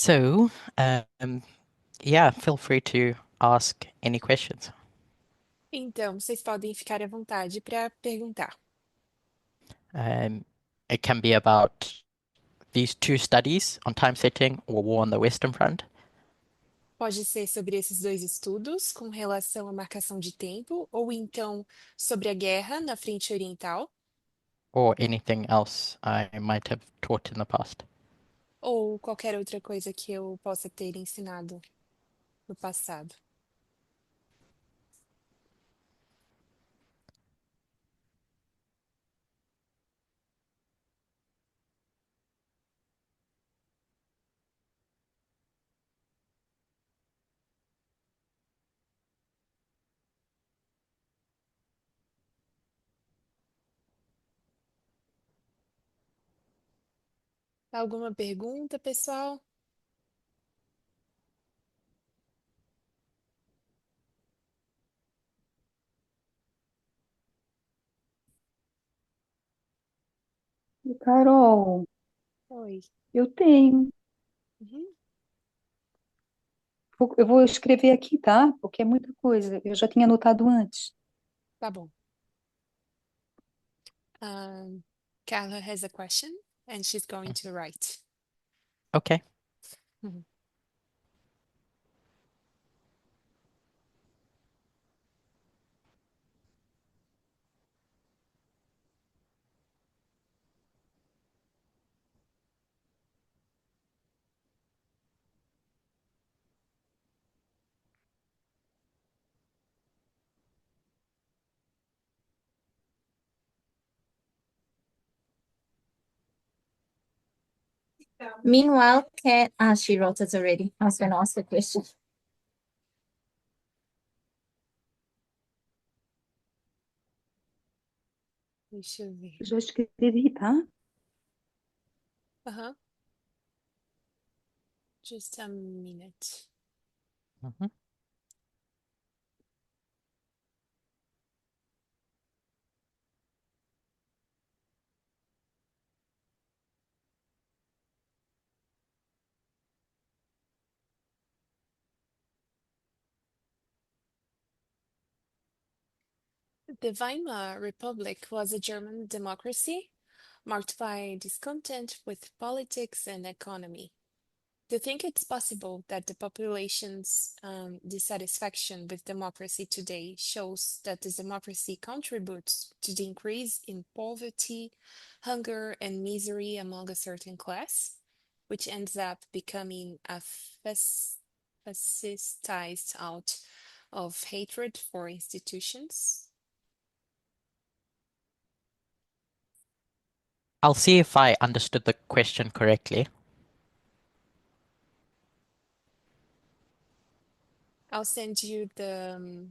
So, um, yeah, feel free to ask any questions. Então, vocês podem ficar à vontade para perguntar. Um, it can be about these two studies on time setting or war on the Western Front, Pode ser sobre esses dois estudos com relação à marcação de tempo, ou então sobre a guerra na frente oriental, or anything else I might have taught in the past. ou qualquer outra coisa que eu possa ter ensinado no passado. Alguma pergunta, pessoal? Carol, Oi. eu tenho. Uhum, Eu vou escrever aqui, tá? Porque é muita coisa. Eu já tinha anotado antes. tá bom. Carla has a question and she's going to write. Okay. Uhum. Meanwhile, Kat, she wrote it already. I was going to ask the question. Deixa eu ver. Eu já escrevi, tá? Aham. Just a minute. Mhm. The Weimar Republic was a German democracy marked by discontent with politics and economy. To think it's possible that the population's dissatisfaction with democracy today shows that this democracy contributes to the increase in poverty, hunger, and misery among a certain class, which ends up becoming a fascistized out of hatred for institutions. I'll see if I understood the question correctly. I'll send you the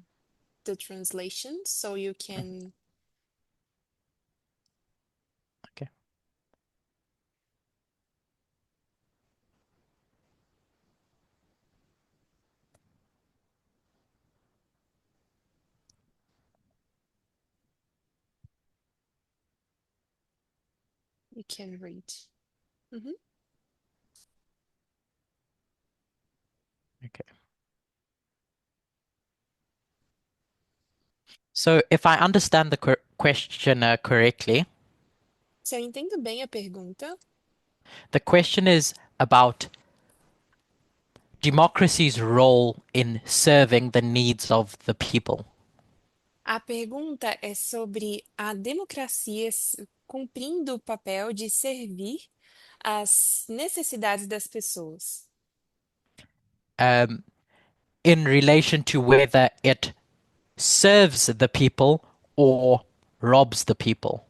translation so you Mhm. can Okay. you can read. Mhm. Okay. So, if I understand the question correctly, Se eu entendo bem a pergunta, the question is about democracy's role in serving the needs of the people. a pergunta é sobre a democracia cumprindo o papel de servir às necessidades das pessoas, Um, in relation to whether it serves the people or robs the people.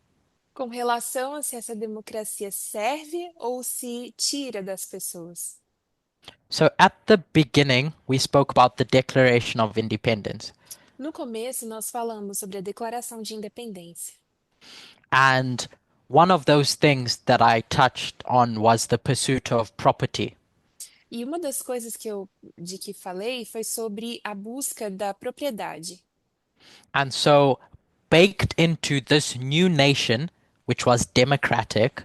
com relação a se essa democracia serve ou se tira das pessoas. So at the beginning, we spoke about the Declaration of Independence, No começo, nós falamos sobre a Declaração de Independência. and one of those things that I touched on was the pursuit of property. E uma das coisas de que falei foi sobre a busca da propriedade. And so, baked into this new nation, which was democratic,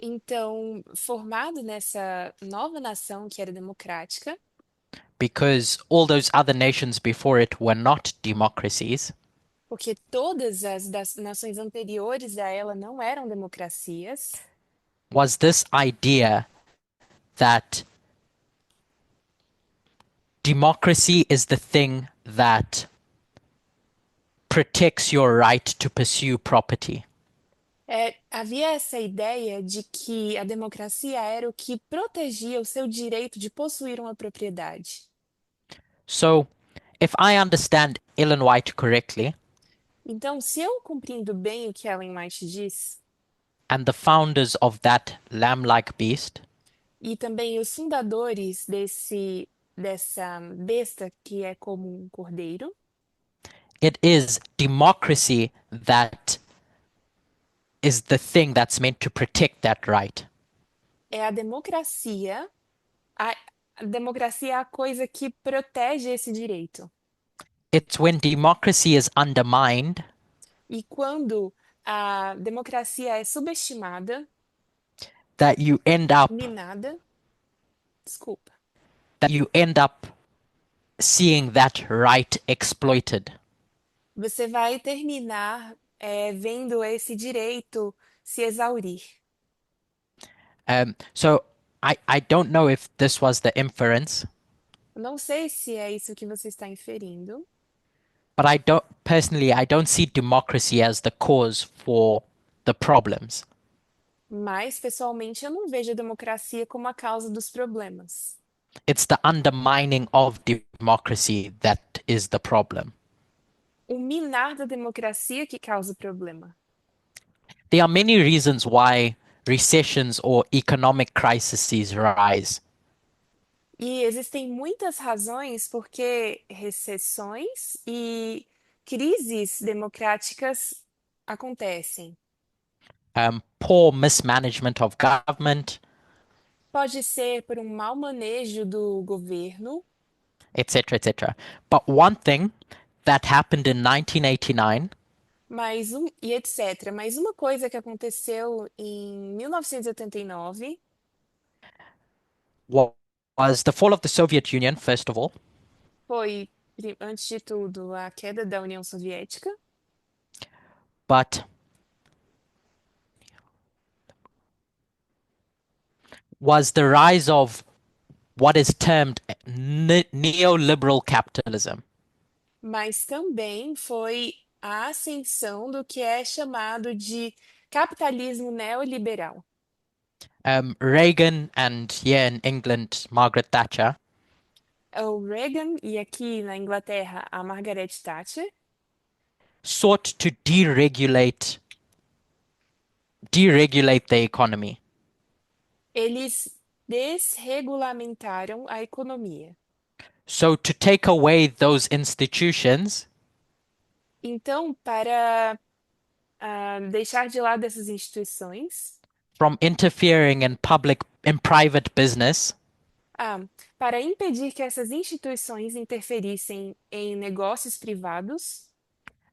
Então, formado nessa nova nação que era democrática, because all those other nations before it were not democracies, porque todas as das nações anteriores a ela não eram democracias, was this idea that democracy is the thing that protects your right to pursue property. havia essa ideia de que a democracia era o que protegia o seu direito de possuir uma propriedade. So, if I understand Ellen White correctly, Então, se eu compreendo bem o que Ellen White diz, and the founders of that lamb-like beast, e também os fundadores dessa besta que é como um cordeiro, it is democracy that is the thing that's meant to protect that right. é a democracia. A democracia é a coisa que protege esse direito. It's when democracy is undermined E quando a democracia é subestimada, that you end up minada, desculpa, seeing that right exploited. você vai terminar vendo esse direito se exaurir. So I don't know if this was the inference, Não sei se é isso que você está inferindo, but I don't see democracy as the cause for the problems. mas pessoalmente eu não vejo a democracia como a causa dos problemas. It's the undermining of democracy that is the problem. O minar da democracia que causa o problema. There are many reasons why recessions or economic crises rise. E existem muitas razões porque recessões e crises democráticas acontecem. Poor mismanagement of government, Pode ser por um mau manejo do governo, etc., etc. But one thing that happened in 1989 e etc. Mas uma coisa que aconteceu em 1989 was the fall of the Soviet Union, first of all, foi, antes de tudo, a queda da União Soviética, but was the rise of what is termed neoliberal capitalism. mas também foi a ascensão do que é chamado de capitalismo neoliberal. Reagan and here in England, Margaret Thatcher, O Reagan e aqui na Inglaterra a Margaret Thatcher sought to deregulate the economy. eles desregulamentaram a economia. So to take away those institutions, Então, para deixar de lado essas instituições, from interfering in private business, para impedir que essas instituições interferissem em negócios privados,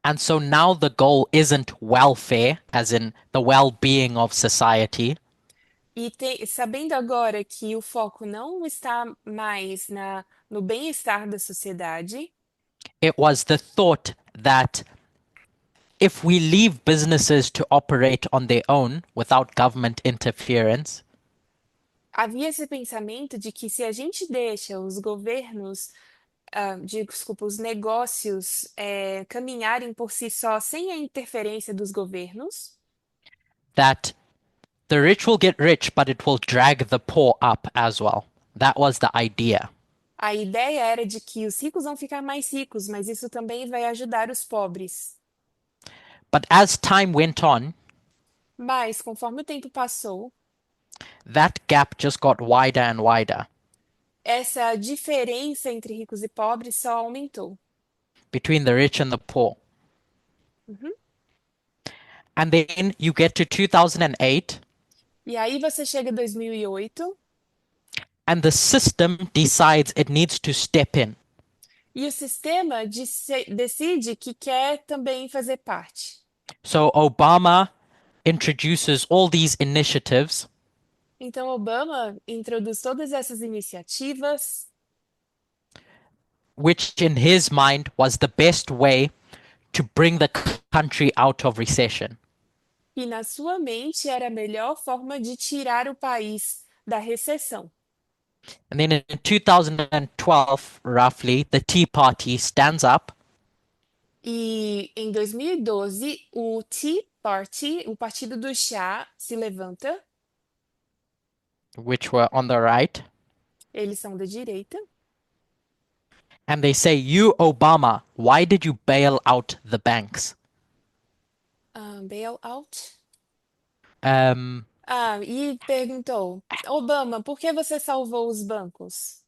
and so now the goal isn't welfare, as in the well-being of society, e sabendo agora que o foco não está mais no bem-estar da sociedade, it was the thought that if we leave businesses to operate on their own without government interference, havia esse pensamento de que se a gente deixa os governos, os negócios caminharem por si só sem a interferência dos governos, that the rich will get rich, but it will drag the poor up as well. That was the idea. a ideia era de que os ricos vão ficar mais ricos, mas isso também vai ajudar os pobres. But as time went on, Mas, conforme o tempo passou, that gap just got wider and wider essa diferença entre ricos e pobres só aumentou. between the rich and the poor. And then you get to 2008, E aí você chega em 2008 and the system decides it needs to step in. e o sistema decide que quer também fazer parte. So Obama introduces all these initiatives Então, Obama introduz todas essas iniciativas, which in his mind was the best way to bring the country out of recession. e na sua mente era a melhor forma de tirar o país da recessão. And then in 2012, roughly, the Tea Party stands up E em 2012, o Tea Party, o Partido do Chá, se levanta. which were on the right, Eles são da direita. and they say, "You, Obama, why did you bail out the banks?" Bailout. Um, E perguntou: Obama, por que você salvou os bancos?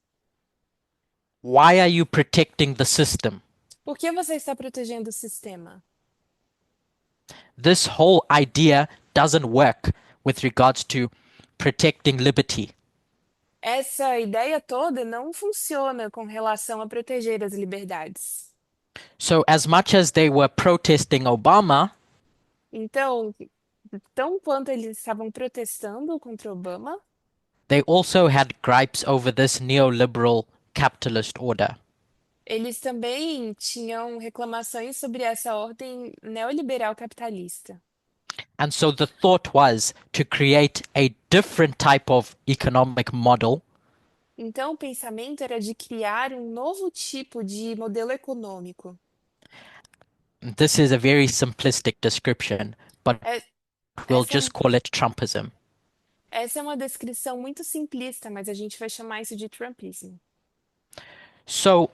why are you protecting the system? Por que você está protegendo o sistema? This whole idea doesn't work with regards to protecting liberty. Essa ideia toda não funciona com relação a proteger as liberdades. So, as much as they were protesting Obama, Então, tão quanto eles estavam protestando contra Obama, they also had gripes over this neoliberal capitalist order. eles também tinham reclamações sobre essa ordem neoliberal capitalista. And so the thought was to create a different type of economic model Então, o pensamento era de criar um novo tipo de modelo econômico. This is a very simplistic description, but É- we'll Essa, just call it Trumpism. essa é uma descrição muito simplista, mas a gente vai chamar isso de Trumpismo. So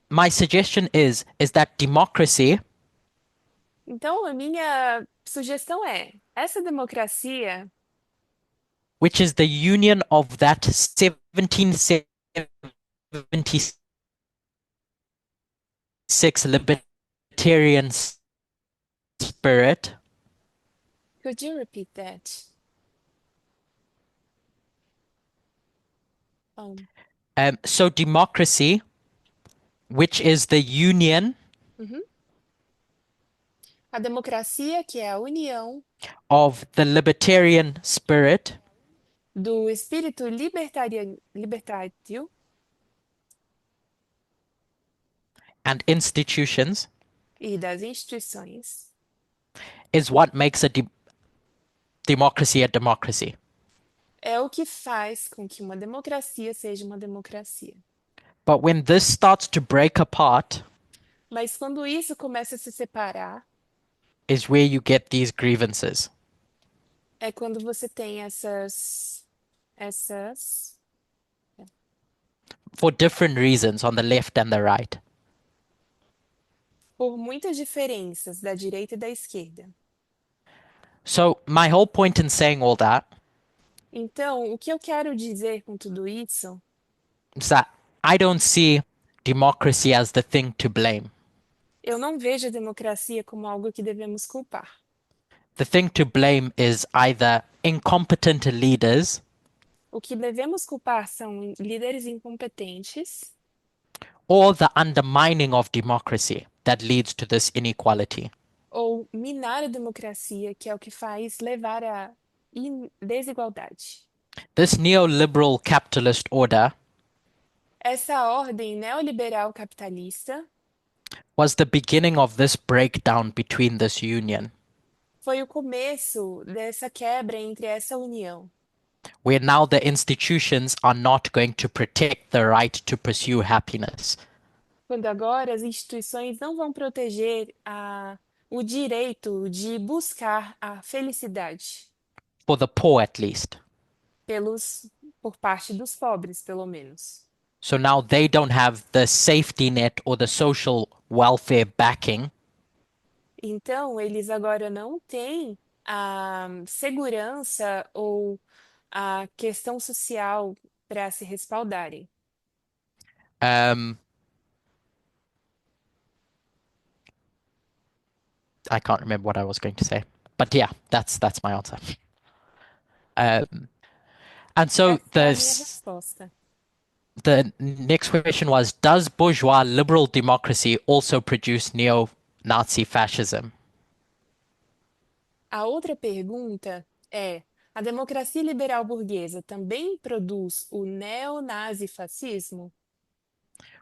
my suggestion is that democracy Então, a minha sugestão é: essa democracia, which is the union of that 1776 libertarian spirit could you repeat that? so democracy, which is the union A democracia, que é a união of the libertarian spirit do espírito libertário and institutions e das instituições, is what makes a democracy a democracy. é o que faz com que uma democracia seja uma democracia. But when this starts to break apart Mas quando isso começa a se separar, is where you get these grievances. é quando você tem essas For different reasons on the left and the right. por muitas diferenças da direita e da esquerda. So my whole point in saying all that Então, o que eu quero dizer com tudo isso is that I don't see democracy as the thing to blame. eu não vejo a democracia como algo que devemos culpar. The thing to blame is either incompetent leaders O que devemos culpar são líderes incompetentes or the undermining of democracy that leads to this inequality. ou minar a democracia, que é o que faz levar à desigualdade. This neoliberal capitalist order Essa ordem neoliberal capitalista was the beginning of this breakdown between this union, foi o começo dessa quebra entre essa união, where now the institutions are not going to protect the right to pursue happiness. quando agora as instituições não vão proteger o direito de buscar a felicidade For the poor, at least. por parte dos pobres, pelo menos. So now they don't have the safety net or the social welfare backing Então, eles agora não têm a segurança ou a questão social para se respaldarem. I can't remember what I was going to say, but yeah, that's my answer. And so Essa é a minha resposta. the next question was, does bourgeois liberal democracy also produce neo-Nazi fascism? A outra pergunta é: A democracia liberal burguesa também produz o neonazifascismo?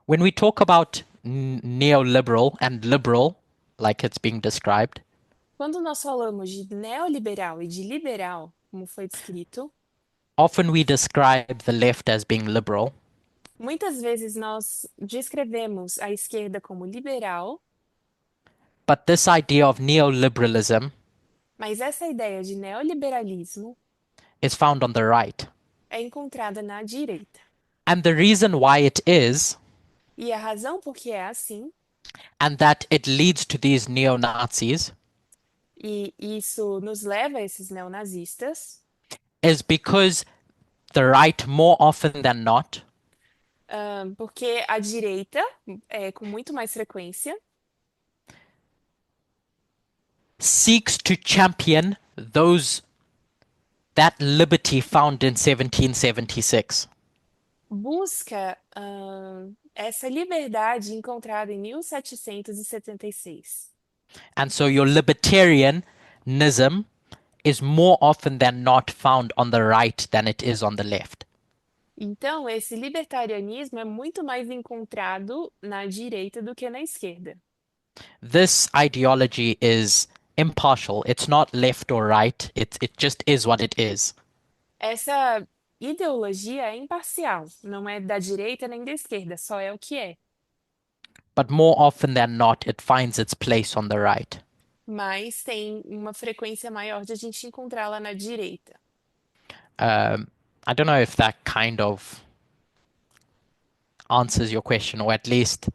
When we talk about neoliberal and liberal, like it's being described, Quando nós falamos de neoliberal e de liberal, como foi descrito, often we describe the left as being liberal, muitas vezes nós descrevemos a esquerda como liberal, but this idea of neoliberalism mas essa ideia de neoliberalismo is found on the right. é encontrada na direita. And the reason why it is, E a razão por que é assim, and that it leads to these neo Nazis, e isso nos leva a esses neonazistas, is because the right, more often than not, porque a direita, com muito mais frequência, seeks to champion that liberty found in 1776. busca essa liberdade encontrada em 1776. And so your libertarianism is more often than not found on the right than it is on the left. Então, esse libertarianismo é muito mais encontrado na direita do que na esquerda. This ideology is impartial. It's not left or right. It just is what it is. Essa ideologia é imparcial, não é da direita nem da esquerda, só é o que é. But more often than not, it finds its place on the right. Mas tem uma frequência maior de a gente encontrá-la na direita. I don't know if that kind of answers your question, or at least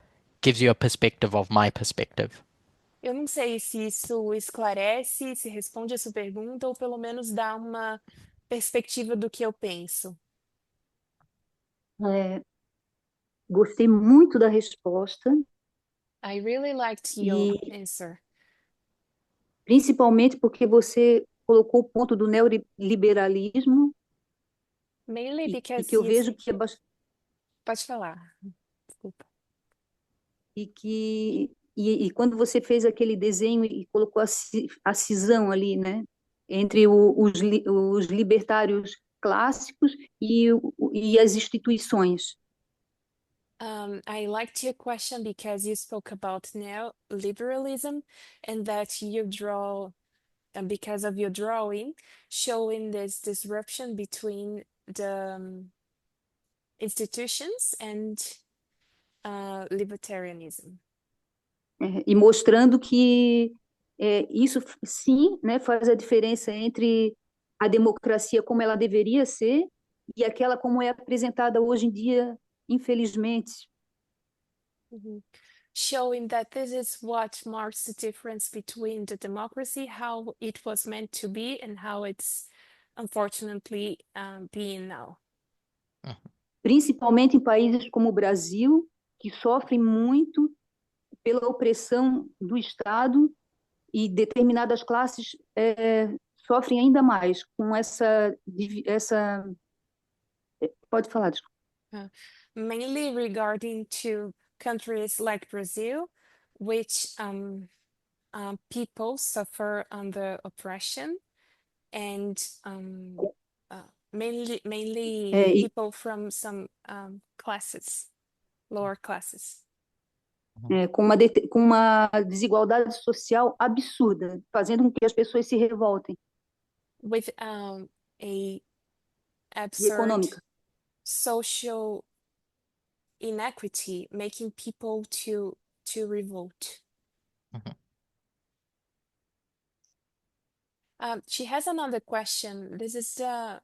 gives you a perspective of my perspective. Eu não sei se isso esclarece, se responde a sua pergunta, ou pelo menos dá uma perspectiva do que eu penso. É, gostei muito da resposta, I really liked your e answer, principalmente porque você colocou o ponto do neoliberalismo mainly e because que eu you... vejo que é Pode falar, desculpa. e quando você fez aquele desenho e colocou a cisão ali, né, entre os libertários clássicos e as instituições. I liked your question because you spoke about neoliberalism and that you draw, and because of your drawing, showing this disruption between the institutions and libertarianism. E mostrando que isso sim, né, faz a diferença entre a democracia como ela deveria ser e aquela como é apresentada hoje em dia, infelizmente. Mhm. Showing that this is what marks the difference between the democracy, how it was meant to be, and how it's unfortunately being now. Principalmente em países como o Brasil, que sofrem muito pela opressão do Estado e determinadas classes sofrem ainda mais com essa... Pode falar, desculpa. Mainly regarding to countries like Brazil, which people suffer under oppression, and mainly E people from some classes, lower classes. com uma desigualdade social absurda, fazendo com que as pessoas se revoltem. With a E absurd econômica. social inequity, making people to revolt. She has another question. This is the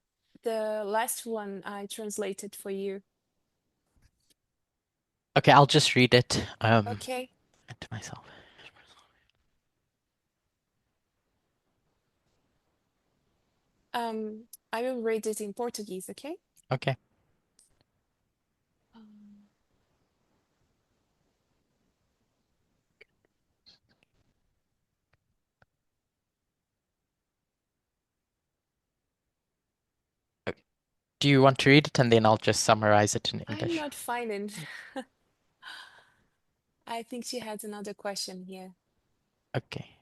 last one I translated for you. Okay, I'll just read it Okay. to myself. I will read it in Portuguese, okay? Okay. Do you want to read it and then I'll just summarize it in I'm English? not finding. I think she has another question here. Okay.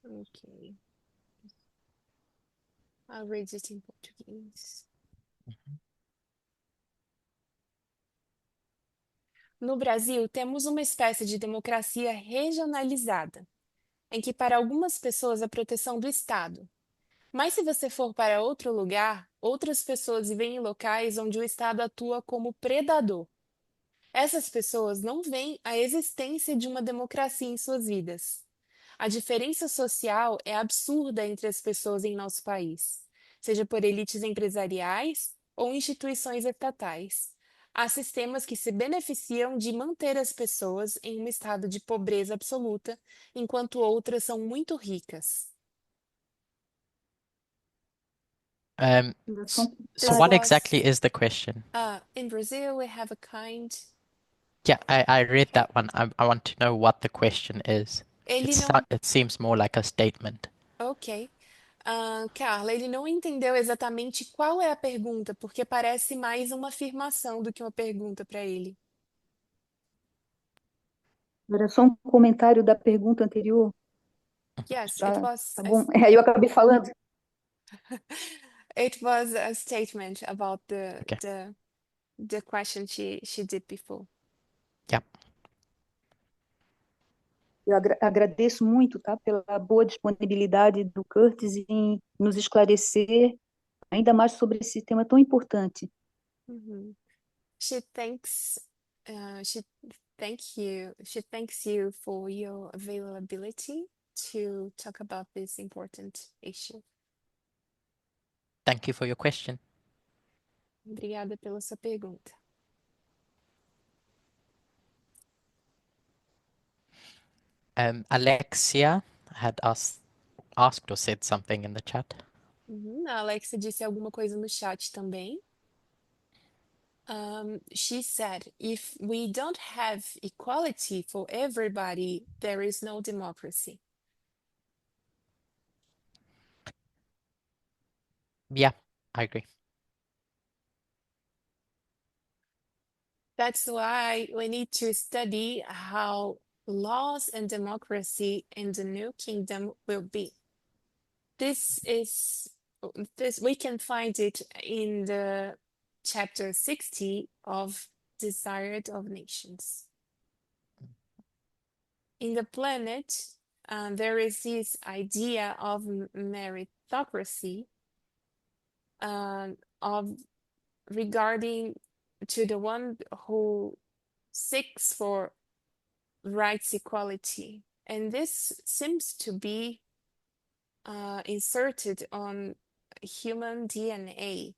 Ok. I'll read it in português. No Brasil, temos uma espécie de democracia regionalizada, em que para algumas pessoas a proteção do Estado. Mas se você for para outro lugar, outras pessoas vivem em locais onde o Estado atua como predador. Essas pessoas não veem a existência de uma democracia em suas vidas. A diferença social é absurda entre as pessoas em nosso país, seja por elites empresariais ou instituições estatais. Há sistemas que se beneficiam de manter as pessoas em um estado de pobreza absoluta, enquanto outras são muito ricas. Fundação So This what comunitária. exactly was is the question? in Brazil, we have a kind. Yeah, I read Okay. that one. I want to know what the question is. Ele não. It seems more like a statement. Ok. Carla, ele não entendeu exatamente qual é a pergunta, porque parece mais uma afirmação do que uma pergunta para ele. Era só um comentário da pergunta anterior. Yes, it Tá, was tá bom. Aí eu acabei falando. it was a statement about Okay. the question she did before. Yeah. Eu agradeço muito, tá, pela boa disponibilidade do Curtis em nos esclarecer ainda mais sobre esse tema tão importante. Mhm. She thanks she she thanks you for your availability to talk about this important issue. Thank you for your question. Obrigada pela sua pergunta. Alexia had asked or said something in the chat. A Alexa disse alguma coisa no chat também. She said, if we don't have equality for everybody, there is no democracy. Yeah, I agree. That's why we need to study how laws and democracy in the new kingdom will be. This we can find it in the chapter 60 of Desired of Nations. In the planet, there is this idea of meritocracy, of regarding to the one who seeks for rights equality, and this seems to be inserted on human DNA.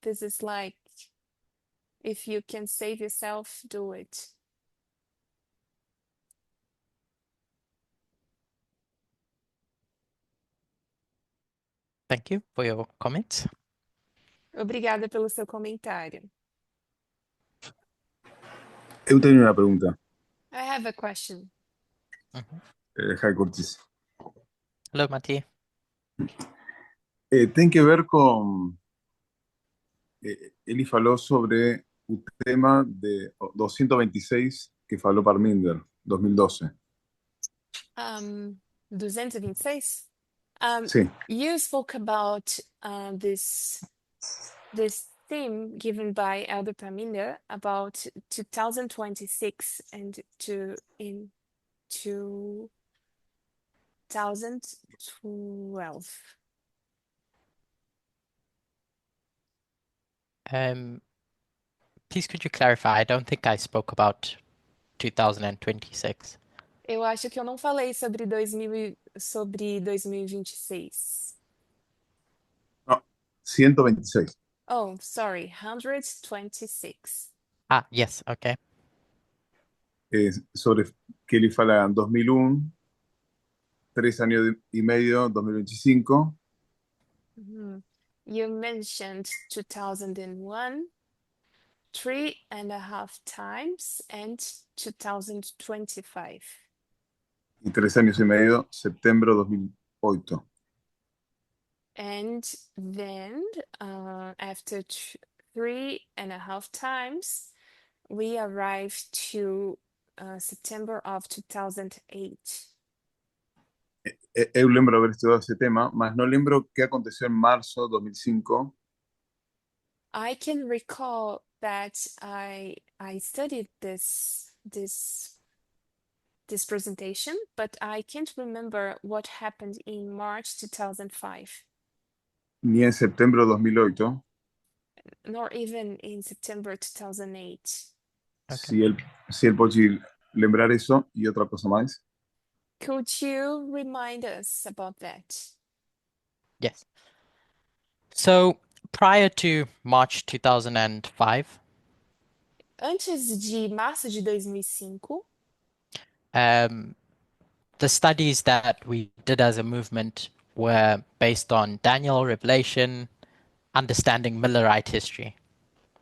This is like, if you can save yourself, do it. Thank you for your comments. Obrigada pelo seu comentário. Eu tenho uma pergunta. I have a question. Hi, Curtis. Hello, Mati. Tem que ver com... ele falou sobre o tema de 226 que falou Parminder, 2012. 226? Sim. You spoke about this theme given by Elder Parminder about 2026 and in 2012. Please could you clarify? I don't think I spoke about 2026. Eu acho que eu não falei sobre 2026. No, 126. Oh, sorry, 126. Ah, yes, okay. Sobre que ele fala 2001, 3 años y medio, 2025. You mentioned 2001, 3.5 times, and 2025. Y 3 años y medio, septiembre 2008. And then after 3.5 times, we arrive to September of 2008. Eu lembro haber estudado esse tema, mas não lembro o que aconteceu em março de 2005. I can recall that I studied this presentation, but I can't remember what happened in March 2005, Ni en septiembre de 2008. nor even in September 2008. Okay. Si él pode lembrar isso e outra coisa mais. Could you remind us about that? Yes. So prior to March 2005, Antes de março de 2005, um, the studies that we did as a movement were based on Daniel, Revelation, understanding Millerite history.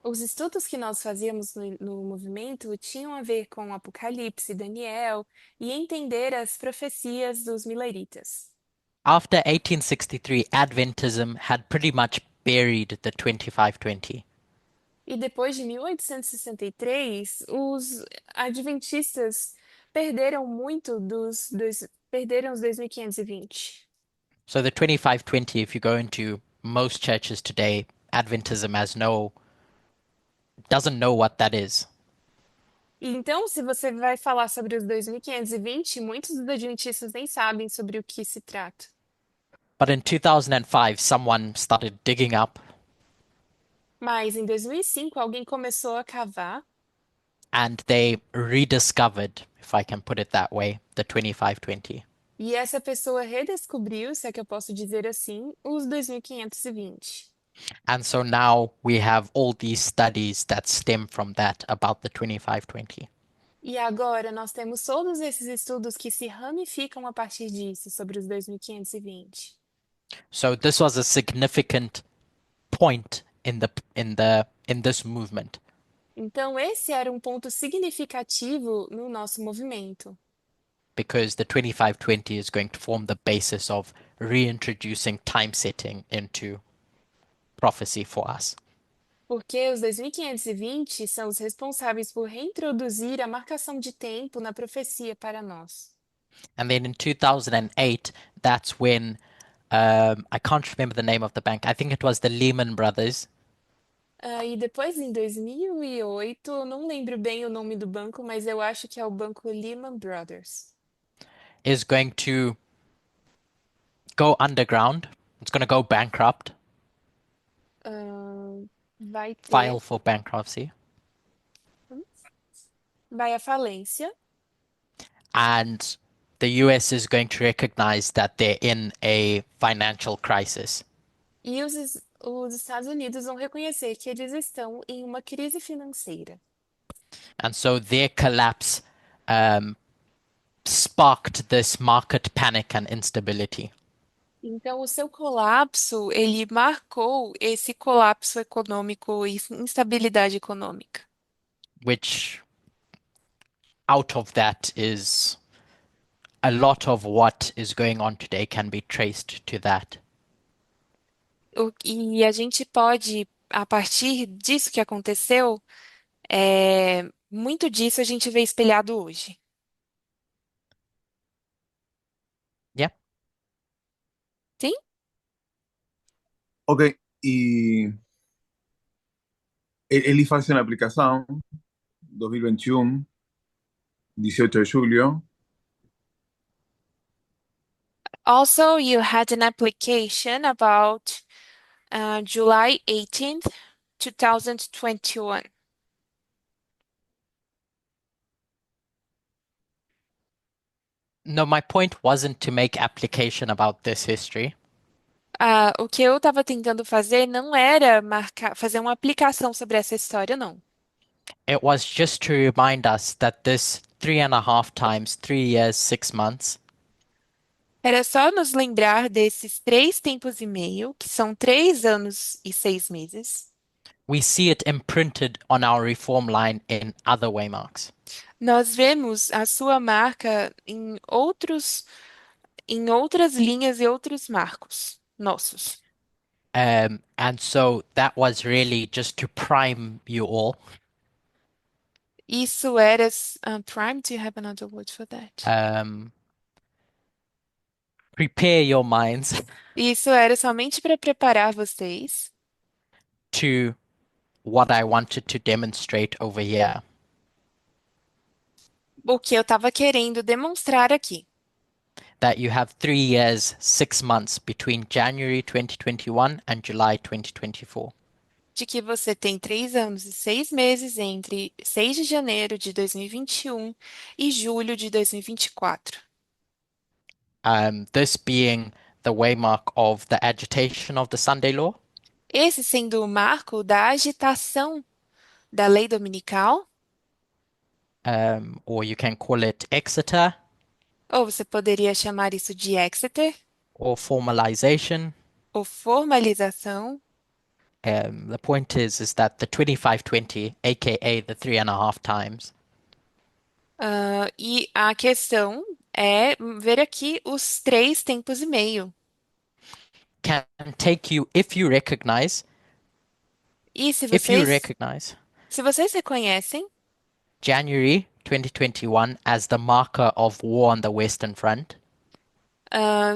os estudos que nós fazíamos no movimento tinham a ver com Apocalipse, Daniel e entender as profecias dos mileritas. After 1863, Adventism had pretty much buried the 2520. E depois de 1863, os adventistas perderam muito perderam os 2520. So the 2520, if you go into most churches today, Adventism doesn't know what that is. E então, se você vai falar sobre os 2520, muitos dos adventistas nem sabem sobre o que se trata. But in 2005, someone started digging up Mas em 2005, alguém começou a cavar and they rediscovered, if I can put it that way, the 2520. e essa pessoa redescobriu, se é que eu posso dizer assim, os 2520. And so now we have all these studies that stem from that about the 2520. E agora nós temos todos esses estudos que se ramificam a partir disso, sobre os 2520. So this was a significant point in this movement Então, esse era um ponto significativo no nosso movimento, because the 2520 is going to form the basis of reintroducing time setting into prophecy for us. porque os 2520 são os responsáveis por reintroduzir a marcação de tempo na profecia para nós. And then in 2008, that's when I can't remember the name of the bank. I think it was the Lehman Brothers. E depois, em 2008, eu não lembro bem o nome do banco, mas eu acho que é o banco Lehman Brothers. Is going to go underground. It's going to go bankrupt, Ah, vai ter, file for bankruptcy, vai à falência. and the US is going to recognize that they're in a financial crisis. E os Estados Unidos vão reconhecer que eles estão em uma crise financeira. And so their collapse sparked this market panic and instability. Então, o seu colapso, ele marcou esse colapso econômico e instabilidade econômica. Which out of that is a lot of what is going on today can be traced to that. E a gente pode, a partir disso que aconteceu, muito disso a gente vê espelhado hoje. Yeah. Sim? Ok, e ele faz uma aplicação 2021, 18 de julho. Also, you had an application about July 18th, 2021. No, my point wasn't to make application about this history. O que eu estava tentando fazer não era fazer uma aplicação sobre essa história, não. It was just to remind us that this 3.5 times 3 years, 6 months Era só nos lembrar desses 3 tempos e meio, que são 3 anos e 6 meses. we see it imprinted on our reform line in other waymarks. Nós vemos a sua marca em outras linhas e outros marcos nossos. And so that was really just to prime you all Isso era prime? Do you have another word for that? Prepare your minds Isso era somente para preparar vocês to what I wanted to demonstrate over here. o que eu estava querendo demonstrar aqui. That you have 3 years, 6 months between January 2021 and July 2024. De que você tem 3 anos e 6 meses entre 6 de janeiro de 2021 e julho de 2024. This being the waymark of the agitation of the Sunday Law, Esse sendo o marco da agitação da lei dominical, or you can call it Exeter, ou você poderia chamar isso de Exeter, or formalization. ou formalização. The point is that the 2520, aka the 3.5 times, E a questão é ver aqui os 3 tempos e meio. can take you, E se if you vocês, recognize se vocês reconhecem January 2021 as the marker of war on the Western Front,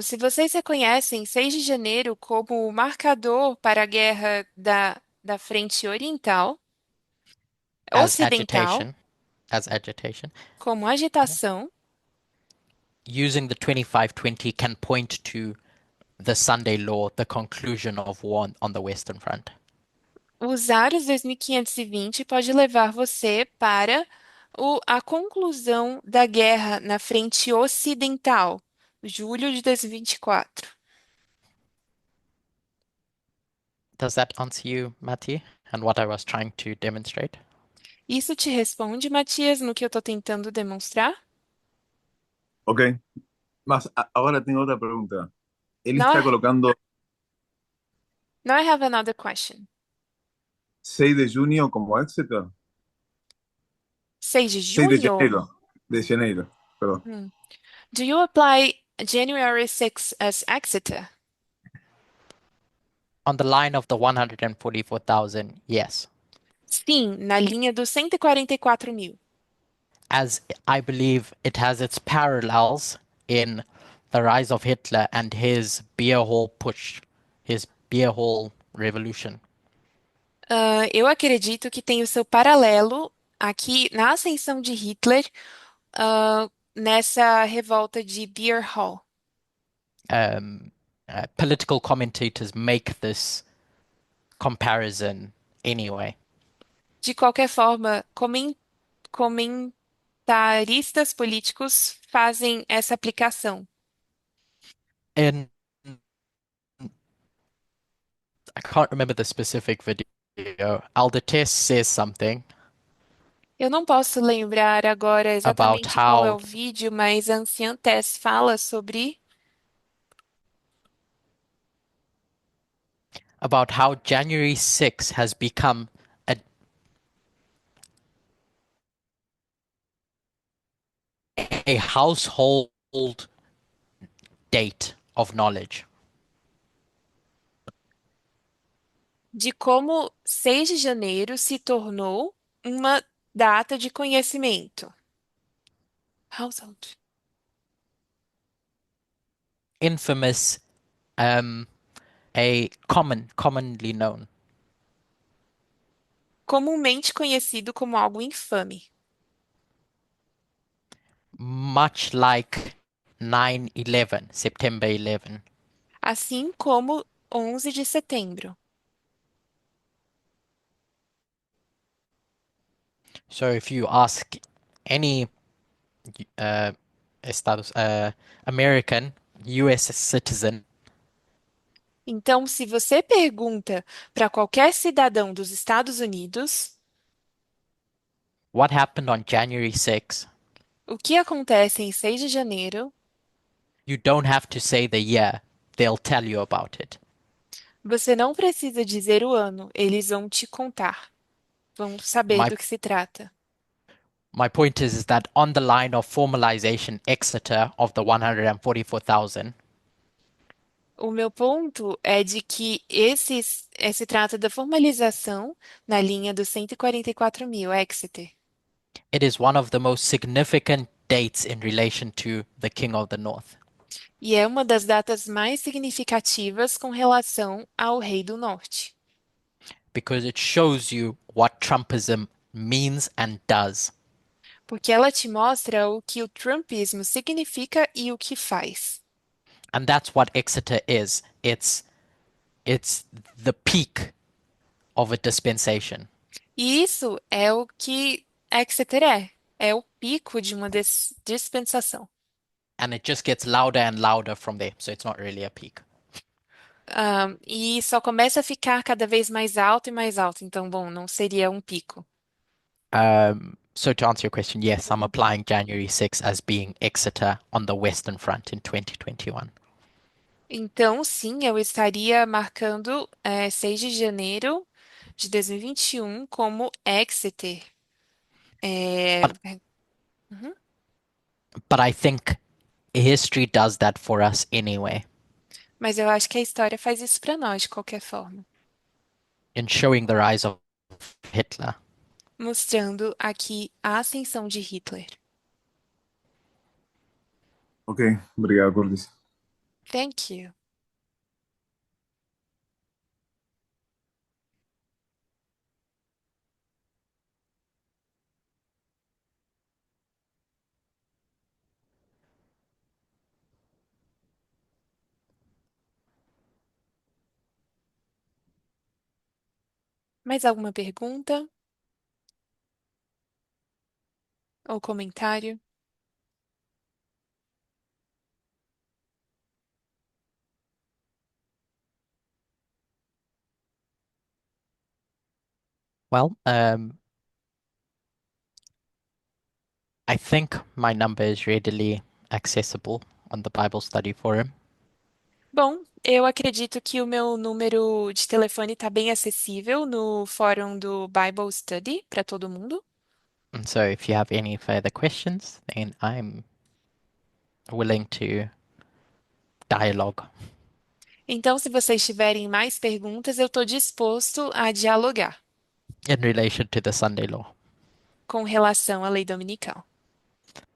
Se vocês reconhecem 6 de janeiro como o marcador para a guerra da frente oriental, as ocidental, agitation, como agitação, using the 2520 can point to the Sunday Law, the conclusion of war on the Western Front. usar os 2520 pode levar você para a conclusão da guerra na frente ocidental, julho de 2024. Does that answer you, Matthew, and what I was trying to demonstrate? Isso te responde, Matias, no que eu estou tentando demonstrar? Ok, mas ahora tengo otra pregunta. Él Now está I, colocando now I have another question. 6 de junio como Exeter. 6 de 6 de junho? janeiro. De janeiro, perdón. Do you apply January 6 as Exeter? On the line of the 144,000, yes. Sim, na linha dos 144.000. As I believe it has its parallels in the rise of Hitler and his beer hall push, his beer hall revolution. Eu acredito que tem o seu paralelo aqui na ascensão de Hitler, nessa revolta de Beer Hall. Political commentators make this comparison anyway. De qualquer forma, comentaristas políticos fazem essa aplicação. In I can't remember the specific video. Aldertes says something Eu não posso lembrar agora about exatamente qual é o how vídeo, mas a anciã Tess fala sobre January 6 has become a household date of knowledge. de como 6 de janeiro se tornou uma data de conhecimento. Household. Infamous, commonly known. Comumente conhecido como algo infame. Much like 9/11, September 11. Assim como 11 de setembro. So if you ask any American US citizen Então, se você pergunta para qualquer cidadão dos Estados Unidos what happened on January 6, o que acontece em 6 de janeiro, you don't have to say the year. They'll tell you about it. você não precisa dizer o ano, eles vão te contar. Vão saber My do que se trata. my point is that on the line of formalization Exeter of the 144,000, O meu ponto é de que se trata da formalização na linha dos 144.000, Exeter. It is one of the most significant dates in relation to the King of the North. E é uma das datas mais significativas com relação ao Rei do Norte, because it shows you what Trumpism means and does. porque ela te mostra o que o trumpismo significa e o que faz. And that's what Exeter is. It's the peak of a dispensation. E isso é o que Exeter é o pico de uma dispensação. And it just gets louder and louder from there. So it's not really a peak. E só começa a ficar cada vez mais alto e mais alto. Então, bom, não seria um pico. So to answer your question, yes, I'm applying January 6th as being Exeter on the Western Front in 2021. Então, sim, eu estaria marcando 6 de janeiro de 2021 como Exeter. É, uhum. But I think history does that for us anyway, Mas eu acho que a história faz isso para nós, de qualquer forma. in showing the rise of Hitler. Mostrando aqui a ascensão de Hitler. Ok, obrigado, Cordis. Thank you. Mais alguma pergunta ou comentário? Well, I think my number is readily accessible on the Bible Study Forum. Bom, eu acredito que o meu número de telefone está bem acessível no fórum do Bible Study para todo mundo. And so if you have any further questions, then I'm willing to dialogue. Então, se vocês tiverem mais perguntas, eu estou disposto a dialogar In relation to the Sunday law. com relação à lei dominical.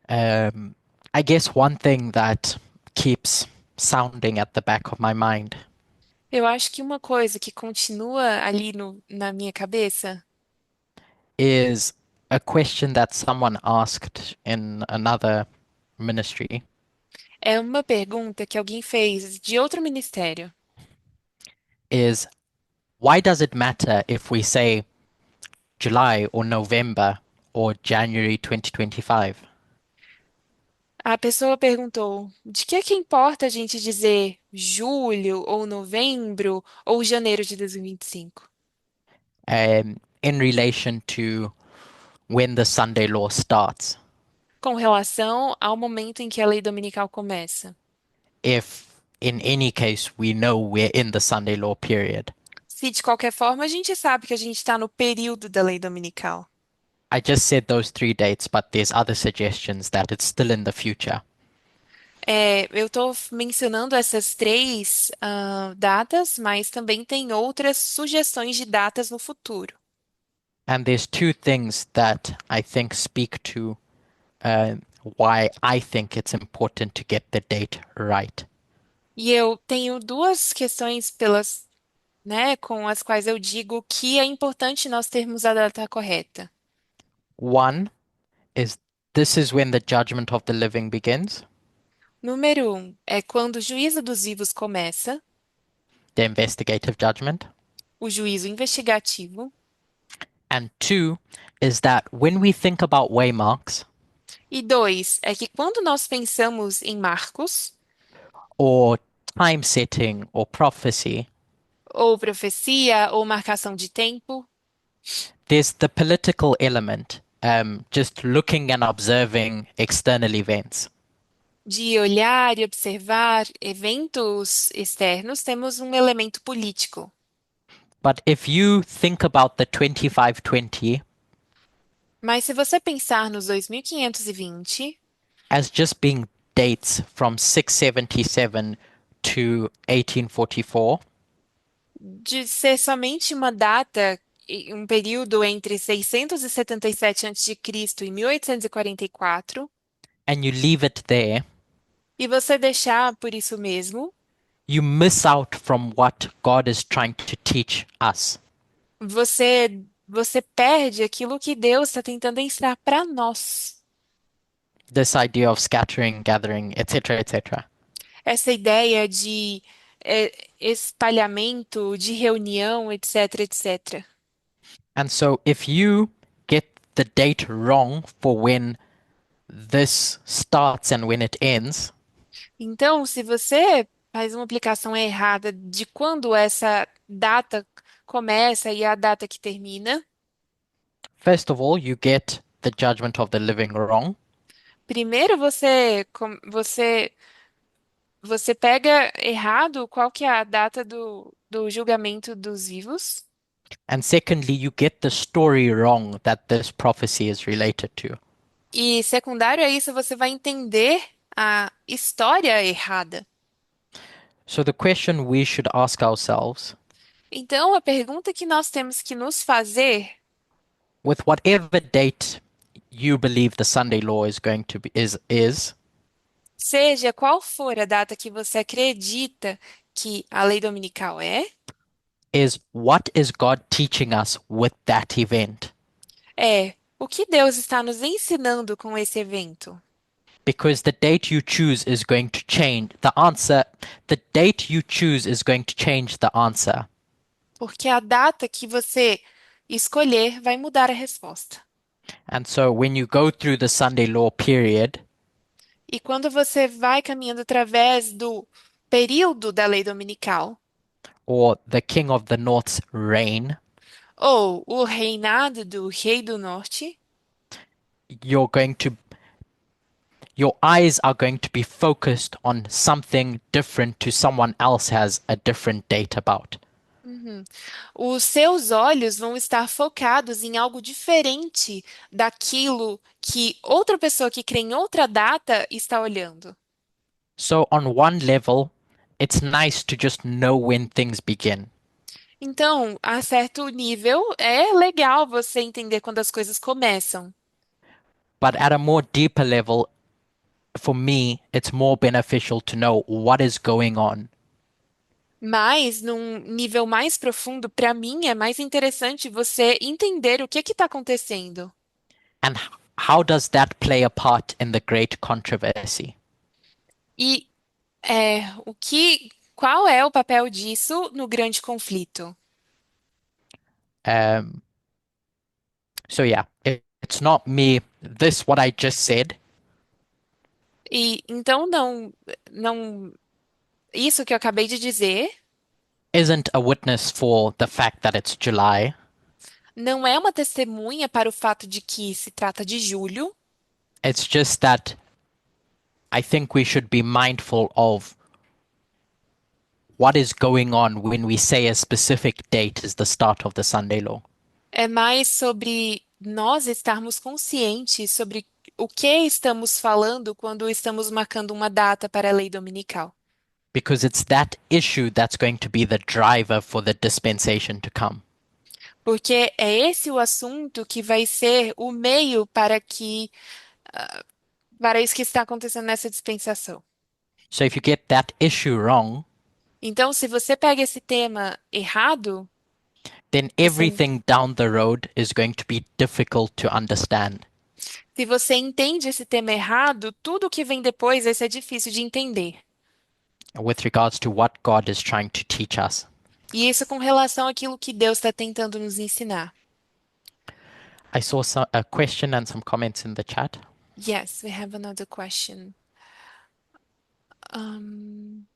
I guess one thing that keeps sounding at the back of my mind Eu acho que uma coisa que continua ali na minha cabeça is a question that someone asked in another ministry é uma pergunta que alguém fez de outro ministério. is why does it matter if we say July or November or January 2025? A pessoa perguntou: de que importa a gente dizer julho, ou novembro, ou janeiro de 2025? In relation to when the Sunday law starts. Com relação ao momento em que a lei dominical começa. If in any case we know we're in the Sunday law period. Se de qualquer forma a gente sabe que a gente está no período da lei dominical. I just said those three dates, but there's other suggestions that it's still in the future. Eu estou mencionando essas três datas, mas também tem outras sugestões de datas no futuro. And there's two things that I think speak to why I think it's important to get the date right. E eu tenho duas questões com as quais eu digo que é importante nós termos a data correta. One is this is when the judgment of the living begins. Número 1 é quando o juízo dos vivos começa, The investigative judgment. o juízo investigativo. And two is that when we think about waymarks E 2 é que quando nós pensamos em marcos, or time setting or prophecy, ou profecia, ou marcação de tempo, there's the political element, just looking and observing external events. de olhar e observar eventos externos, temos um elemento político. But if you think about the 2520 Mas se você pensar nos 2520 as just being dates from 677 to 1844, de ser somente uma data um período entre 677 a.C. e 1844, and you leave it there, e você deixar por isso mesmo, you miss out from what God is trying to teach us. você perde aquilo que Deus está tentando ensinar para nós. This idea of scattering, gathering, etc., etc. Essa ideia de espalhamento, de reunião, etc, etc. And so if you get the date wrong for when this starts and when it ends, Então, se você faz uma aplicação errada de quando essa data começa e a data que termina, first of all, you get the judgment of the living wrong. primeiro você pega errado qual que é a data do julgamento dos vivos. And secondly, you get the story wrong that this prophecy is related to. E secundário a isso, você vai entender a história errada. So the question we should ask ourselves, Então, a pergunta que nós temos que nos fazer, with whatever date you believe the Sunday law is going to be is seja qual for a data que você acredita que a lei dominical is what is God teaching us with that event? é o que Deus está nos ensinando com esse evento. Because the date you choose is going to change the answer. The date you choose is going to change the answer. Porque a data que você escolher vai mudar a resposta. And so when you go through the Sunday law period, E quando você vai caminhando através do período da lei dominical, or the king of the north's reign, ou o reinado do rei do norte, you're going to your eyes are going to be focused on something different to someone else has a different date about. uhum, os seus olhos vão estar focados em algo diferente daquilo que outra pessoa que crê em outra data está olhando. So on one level, it's nice to just know when things begin. Então, a certo nível, é legal você entender quando as coisas começam. But at a more deeper level, for me, it's more beneficial to know what is going on. Mas, num nível mais profundo, para mim, é mais interessante você entender o que está acontecendo. And how does that play a part in the great controversy? E qual é o papel disso no grande conflito? Um, so yeah, it's not me, this what I just said, E então não, isso que eu acabei de dizer isn't a witness for the fact that it's July. não é uma testemunha para o fato de que se trata de julho. It's just that I think we should be mindful of what is going on when we say a specific date is the start of the Sunday law. É mais sobre nós estarmos conscientes sobre o que estamos falando quando estamos marcando uma data para a lei dominical. Because it's that issue that's going to be the driver for the dispensation to come. Porque é esse o assunto que vai ser o meio para isso que está acontecendo nessa dispensação. So if you get that issue wrong, Então, se você pega esse tema errado, then você- everything down the road is going to be difficult to understand. se você entende esse tema errado, tudo que vem depois vai ser difícil de entender. With regards to what God is trying to teach us. E isso com relação àquilo que Deus está tentando nos ensinar. I saw a question and some comments in the chat. Yes, we have another question. Um,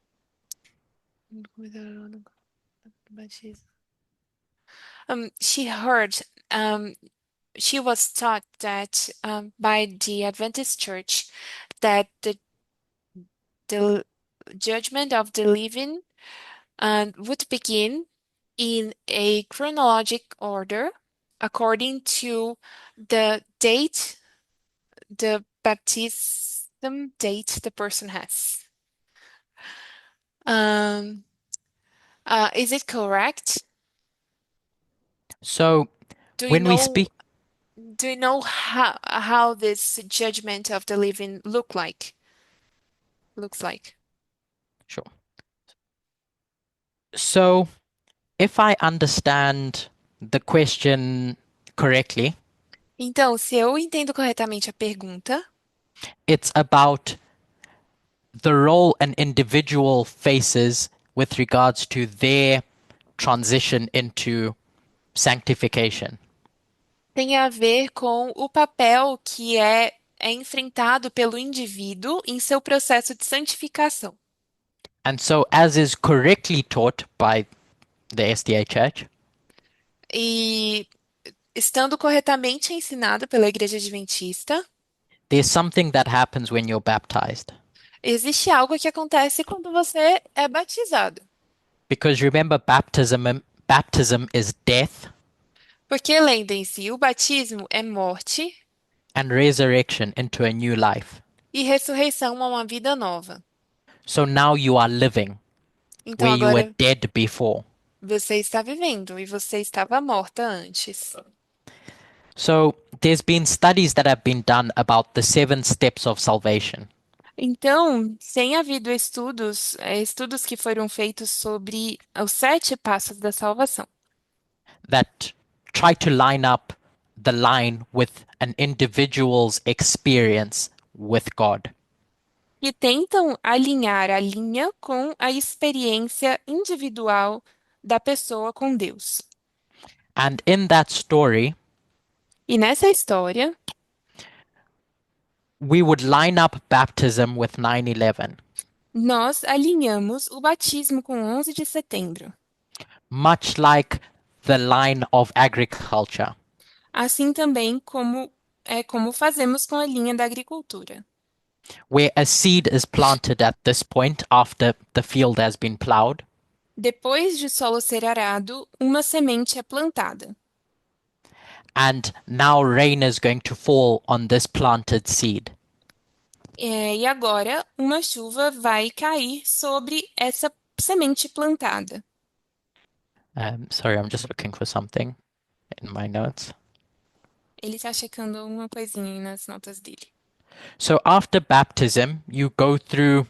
she heard, she was taught that by the Adventist Church that the judgment of the living would begin in a chronologic order according to the date, the baptism date the person has. Is it correct? So Do you when we know speak, do you know how this judgment of the living looks like? sure. So if I understand the question correctly, Então, se eu entendo corretamente a pergunta, it's about the role an individual faces with regards to their transition into sanctification. tem a ver com o papel que é enfrentado pelo indivíduo em seu processo de santificação. And so, as is correctly taught by the SDA Church, E estando corretamente ensinado pela Igreja Adventista, there's something that happens when you're baptized. existe algo que acontece quando você é batizado. Because remember, baptism is death Porque lembrem-se, o batismo é morte and resurrection into a new life. e ressurreição a uma vida nova. So now you are living Então where you were agora dead before. você está vivendo e você estava morta antes. So there's been studies that have been done about the 7 steps of salvation. Então, tem havido estudos que foram feitos sobre os 7 passos da salvação, That try to line up the line with an individual's experience with God. que tentam alinhar a linha com a experiência individual da pessoa com Deus. And in that story, E nessa história, we would line up baptism with 9/11, nós alinhamos o batismo com 11 de setembro, much like the line of agriculture. assim também como fazemos com a linha da agricultura. Where a seed is planted at this point after the field has been plowed, Depois de o solo ser arado, uma semente é plantada. and now rain is going to fall on this planted seed. E agora, uma chuva vai cair sobre essa semente plantada. Sorry, I'm just looking for something in my notes. Ele está checando uma coisinha aí nas notas dele. So after baptism, you go through,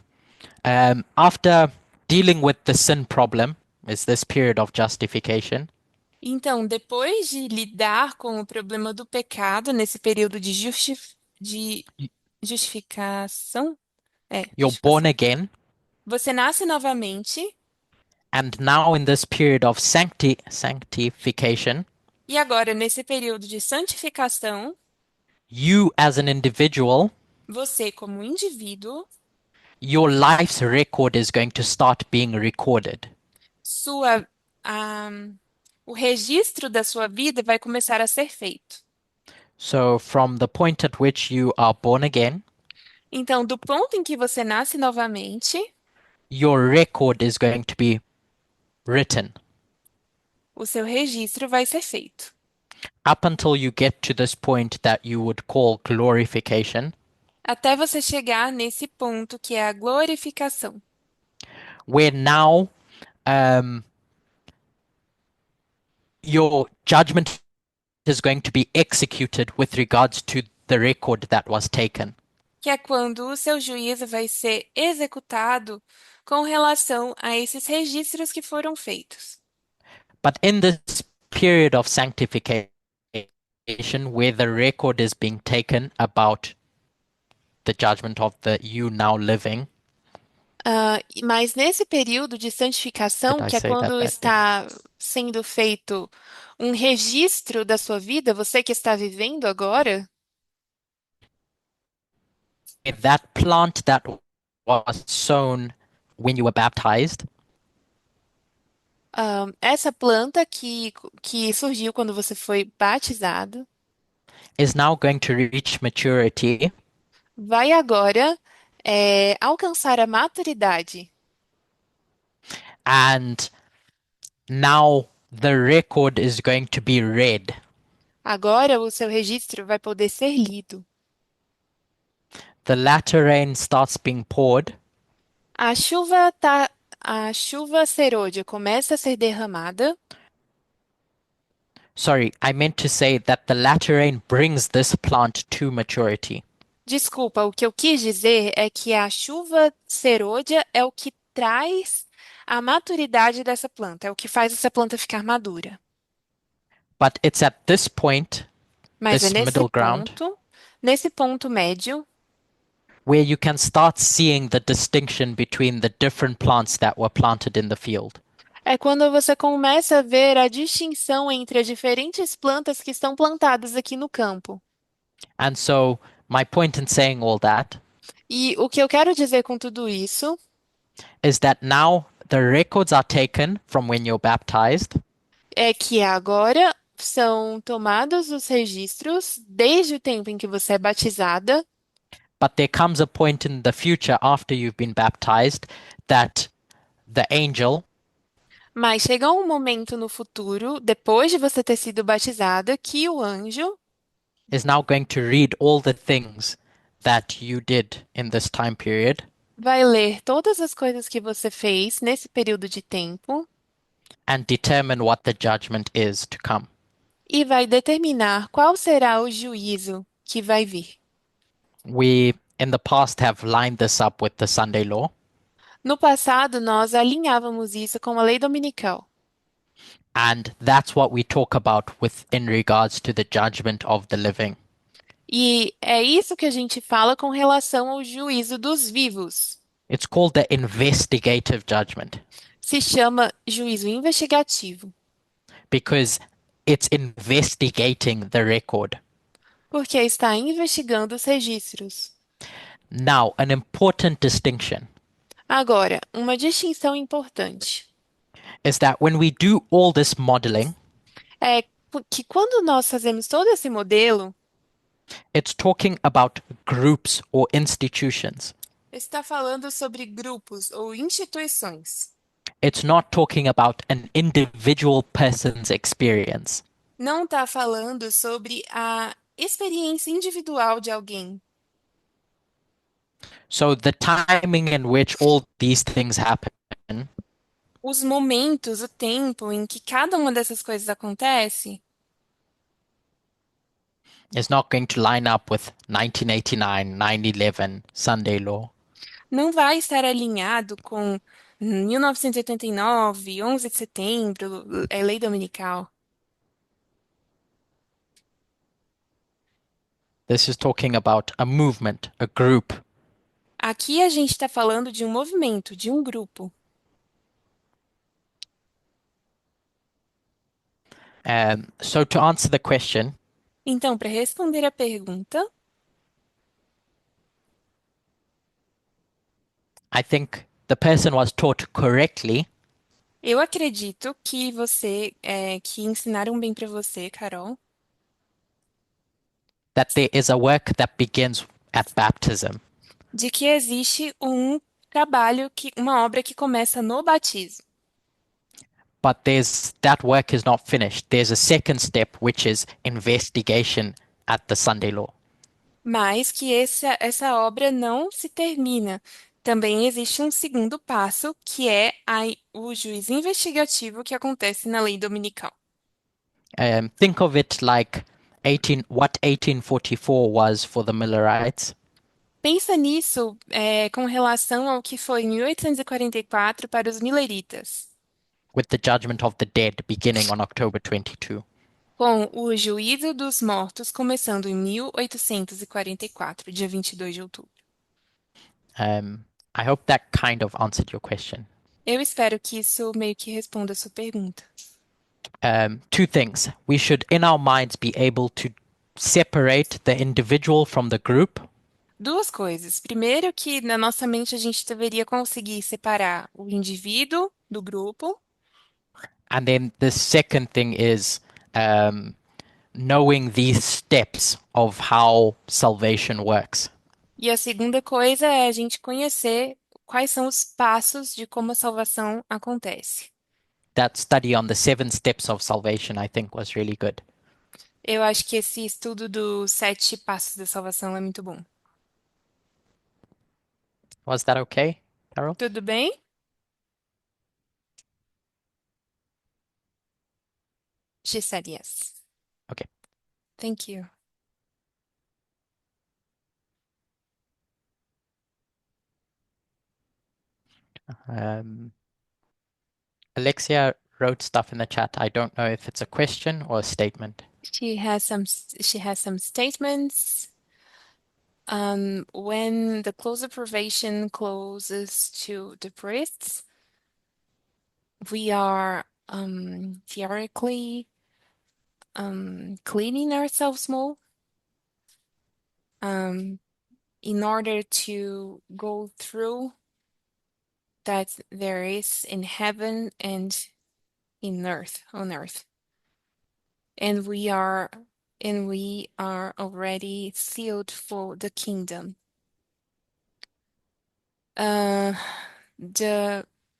after dealing with the sin problem, is this period of justification. Então, depois de lidar com o problema do pecado, nesse período de justificação, You're justificação. born again, Você nasce novamente, and now in this period of sanctification, e agora, nesse período de santificação, you as an individual, você, como indivíduo, your life's record is going to start being recorded. sua, ah, o registro da sua vida vai começar a ser feito. So from the point at which you are born again, Então, do ponto em que você nasce novamente, your record is going to be written o seu registro vai ser feito. up until you get to this point that you would call glorification, Até você chegar nesse ponto que é a glorificação, where now your judgment is going to be executed with regards to the record that was taken. que é quando o seu juízo vai ser executado com relação a esses registros que foram feitos. But in this period of sanctification, where the record is being taken about the judgment of the you now living, Mas nesse período de santificação, Did I que é say that quando badly? está sendo feito um registro da sua vida, você que está vivendo agora, that plant that was sown when you were baptized essa planta que surgiu quando você foi batizado, is now going to reach maturity, vai agora alcançar a maturidade. and now the record is going to be read. Agora o seu registro vai poder ser lido. The latter rain starts being poured, A chuva serôdia começa a ser derramada, Sorry, I meant to say that the latter rain brings this plant to maturity. Desculpa, o que eu quis dizer é que a chuva serôdia é o que traz a maturidade dessa planta, é o que faz essa planta ficar madura. But it's at this point, Mas é this middle ground, nesse ponto médio, where you can start seeing the distinction between the different plants that were planted in the field. é quando você começa a ver a distinção entre as diferentes plantas que estão plantadas aqui no campo. And so, my point in saying all that E o que eu quero dizer com tudo isso is that now the records are taken from when you're baptized, é que agora são tomados os registros desde o tempo em que você é batizada, but there comes a point in the future after you've been baptized that the angel mas chega um momento no futuro, depois de você ter sido batizada, que o anjo is now going to read all the things that you did in this time period vai ler todas as coisas que você fez nesse período de tempo and determine what the judgment is to come. e vai determinar qual será o juízo que vai vir. We, in the past, have lined this up with the Sunday law, No passado, nós alinhávamos isso com a lei dominical. and that's what we talk about with in regards to the judgment of the living. E é isso que a gente fala com relação ao juízo dos vivos. It's called the investigative judgment Se chama juízo investigativo, because it's investigating the record. porque está investigando os registros. Now, an important distinction Agora, uma distinção importante is that when we do all this modeling, é que quando nós fazemos todo esse modelo, it's talking about groups or institutions. está falando sobre grupos ou instituições. It's not talking about an individual person's experience. Não está falando sobre a experiência individual de alguém. So the timing in which all these things happen Os momentos, o tempo em que cada uma dessas coisas acontece, is not going to line up with 1989, 9/11 Sunday law. não vai estar alinhado com 1989, 11 de setembro, é lei dominical. This is talking about a movement, a group. Aqui a gente está falando de um movimento, de um grupo. So to answer the question, Então, para responder a pergunta, I think the person was taught correctly eu acredito que que ensinaram bem para você, Carol, that there is a work that begins at baptism. de que existe um trabalho uma obra que começa no batismo. But that work is not finished. There's a second step, which is investigation at the Sunday law. Mas que essa obra não se termina. Também existe um segundo passo, que é o juízo investigativo que acontece na lei dominical. Think of it like what 1844 was for the Millerites. Pensa nisso, com relação ao que foi em 1844 para os mileritas, With the judgment of the dead beginning on October 22. com o juízo dos mortos começando em 1844, dia 22 de outubro. I hope that kind of answered your question. Eu espero que isso meio que responda a sua pergunta. Two things. We should, in our minds, be able to separate the individual from the group. Duas coisas. Primeiro, que na nossa mente a gente deveria conseguir separar o indivíduo do grupo. And then the second thing is knowing these steps of how salvation works. E a segunda coisa é a gente conhecer quais são os passos de como a salvação acontece. That study on the 7 steps of salvation, I think, was really good. Eu acho que esse estudo dos 7 passos da salvação é muito bom. Was that okay, Carol? Tudo bem? She said yes. Okay. Thank you. Alexia wrote stuff in the chat. I don't know if it's a question or a statement. She has some statements. When the close observation closes to the breaths, we are theoretically cleaning ourselves more in order to go through that there is in heaven and in earth, on earth. And we are already sealed for the kingdom. The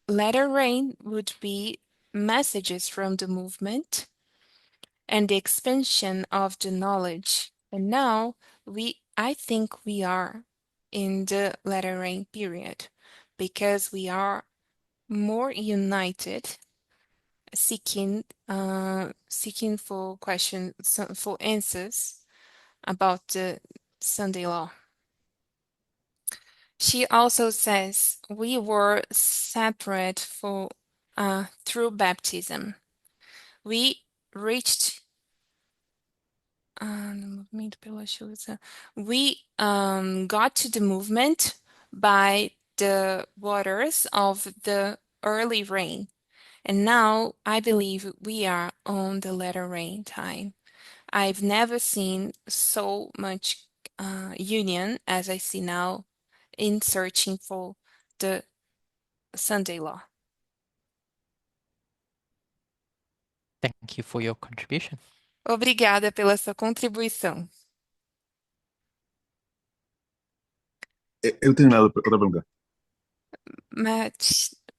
latter rain would be messages from the movement and the expansion of the knowledge. And now I think we are in the latter rain period because we are more united, seeking for for answers about the Sunday law. She also says we were separate through baptism. We reached we got to the movement by the waters of the early rain. And now I believe we are on the latter rain time. I've never seen so much union as I see now in searching for the Sunday law. Thank you for your contribution. Obrigada pela sua contribuição. Eu tenho outra pergunta.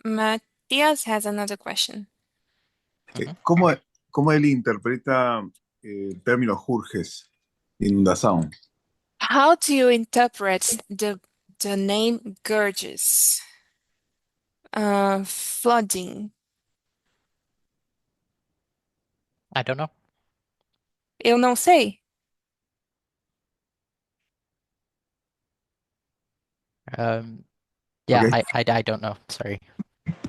Matthias has another question. ¿Cómo ele interpreta el término Jurges, inundação? How do you interpret the name Gurges? Flooding. I don't know. Eu não sei. Yeah, Okay. I don't know. Sorry.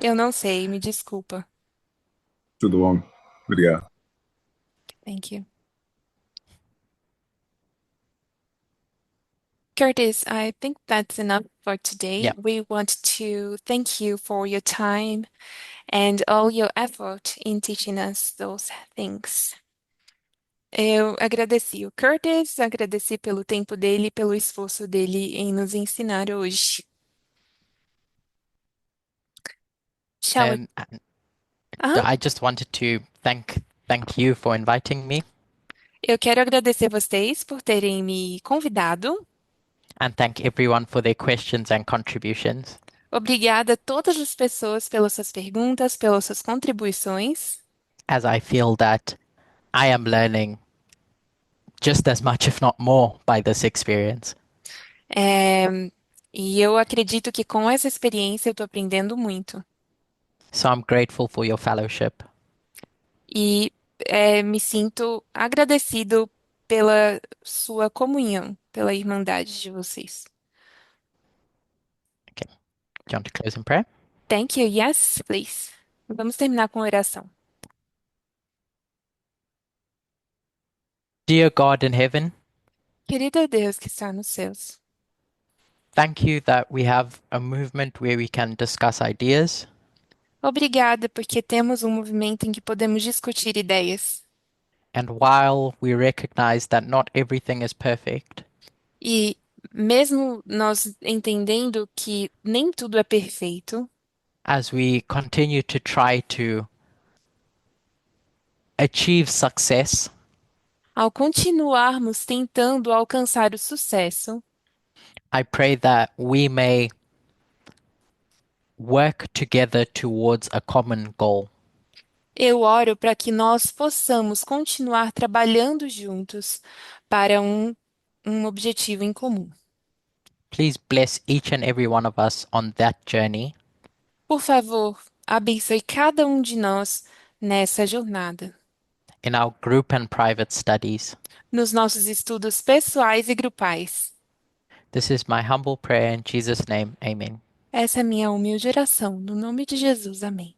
Eu não sei, me desculpa. Tudo bom. Obrigado. Thank you. Curtis, I think that's enough for today. Yeah. We want to thank you for your time and all your effort in teaching us those things. Eu agradeci o Curtis, agradeci pelo tempo dele e pelo esforço dele em nos ensinar hoje. Shall we? I just wanted to thank you for inviting me Eu quero agradecer vocês por terem me convidado. and thank everyone for their questions and contributions. Obrigada a todas as pessoas pelas suas perguntas, pelas suas contribuições. As I feel that I am learning just as much, if not more, by this experience. E eu acredito que com essa experiência eu estou aprendendo muito. So I'm grateful for your fellowship. E me sinto agradecido pela sua comunhão, pela irmandade de vocês. Okay. Do you want to close in prayer? Thank you. Yes, please. Vamos terminar com oração. Dear God in heaven, Querido Deus que está nos céus, thank you that we have a movement where we can discuss ideas. obrigada porque temos um movimento em que podemos discutir ideias. And while we recognize that not everything is perfect, E mesmo nós entendendo que nem tudo é perfeito, as we continue to try to achieve success, ao continuarmos tentando alcançar o sucesso, I pray that we may work together towards a common goal. eu oro para que nós possamos continuar trabalhando juntos para um objetivo em comum. Please bless each and every one of us on that journey. Por favor, abençoe cada um de nós nessa jornada. in our group and private studies. nos nossos estudos pessoais e grupais. This is my humble prayer in Jesus' name. Amen. Essa é a minha humilde oração, no nome de Jesus. Amém.